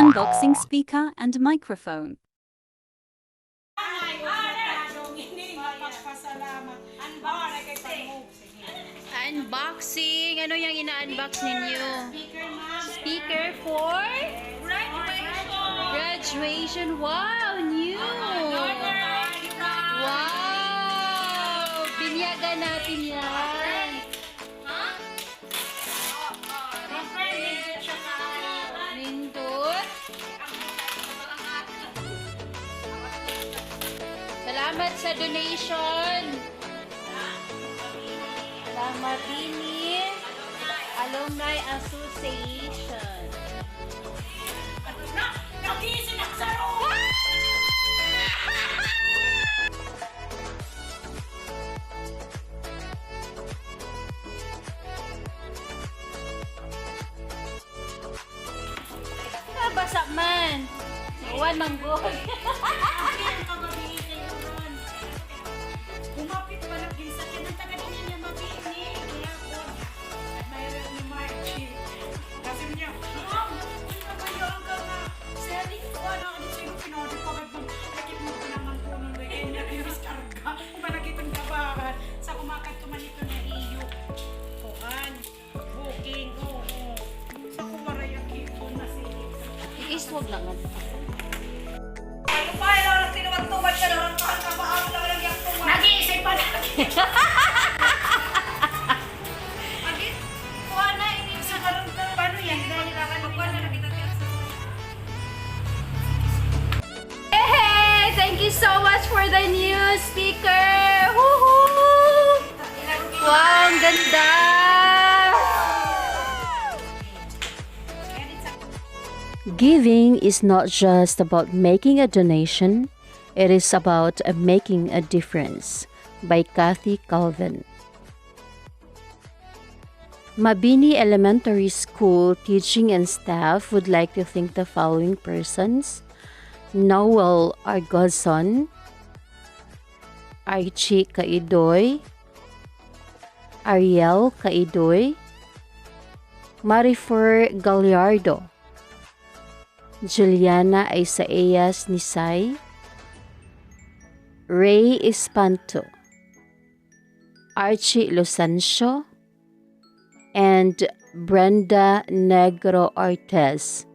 unboxing speaker and microphone. Unboxing. Ano yung ina-unbox ninyo? Speaker for graduation. Wow, new. Wow, binyagan natin yan. Nindot. Salamat sa donation. Mabini Alumni Association. Basa man. Uwan manggol. Kumapit pa na ginsa ka ng taga din niya Mabini. Mayroon ni Margie. Kasi niya, Mom, nabayaan ka nga. Selling ko, ano, hindi siya yung pinodi ko. Nakit mo ko naman po nung doon. Iris karga. Malagit ang kabahan. Sa kumakat tumanito na iyo. Kuhan. Booking. Oo. Sa kumarayaki ko na silip. Iiswag lang. Ano pa, ilang tinuwag-tuwag ka naman. Kahal ka ba ang lang yung tuwag? Nag-iisip pa natin. Agit, kuha na, hindi sa karong ka. Paano yan? Dahil nakakagwa na nakita tiyak sa Hey! Thank you so much for the new speaker! Woohoo! Wow, ang ganda! Giving is not just about making a donation, it is about making a difference. By Kathy Calvin. Mabini Elementary School teaching and staff would like to thank the following persons: Noel Argozon, Archie Kaidoy, Ariel Kaidoy, Marifer Gallardo, Juliana Isaías Nisay, Ray Espanto, Archie Lucencio, and Brenda Negro Ortez.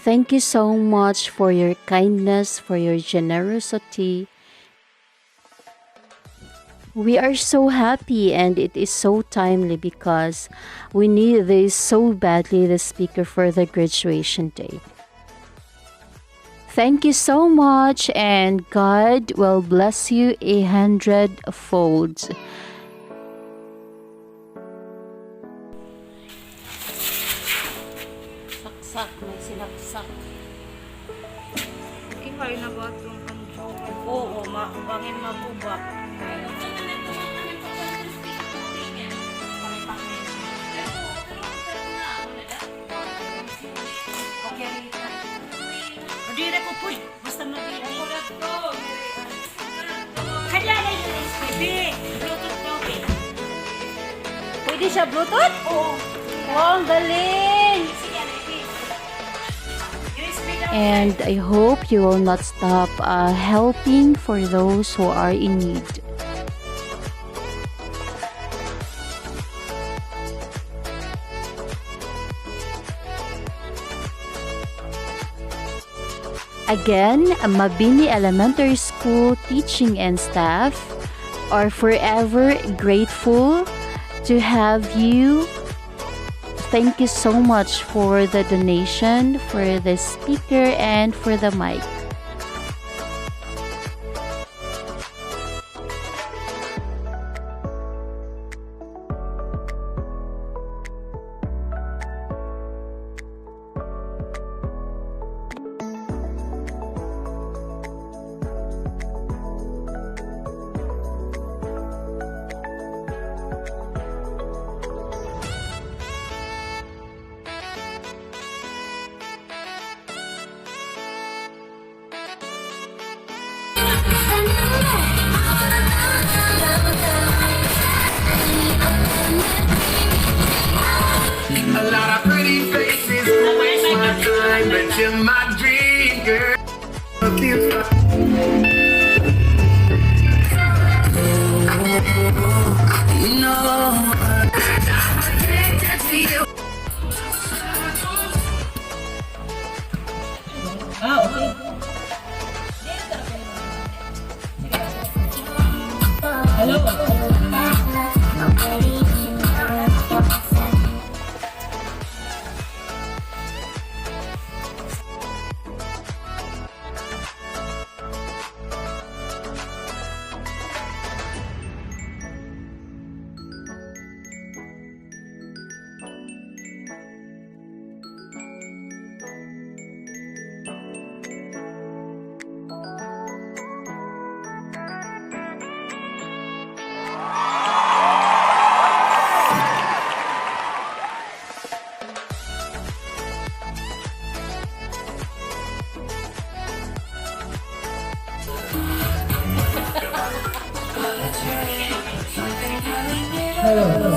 Thank you so much for your kindness, for your generosity. We are so happy and it is so timely because we need this so badly, the speaker for the graduation day. Thank you so much and God will bless you 100-fold. Saksak, may sinaksak. Okay, kayo na ba itong kanjo? Oo, bangin mabubak. Diri ko po, basta mabili. Kaya na yung SPB. Bluetooth to, Pwede siya Bluetooth? Oo. Wow, ang galing! And I hope you will not stop helping for those who are in need. Again, Mabini Elementary School teaching and staff are forever grateful to have you. Thank you so much for the donation, for the speaker, and for the mic. A lot of But you're my dream girl. You know, I'm addicted to you. Hello.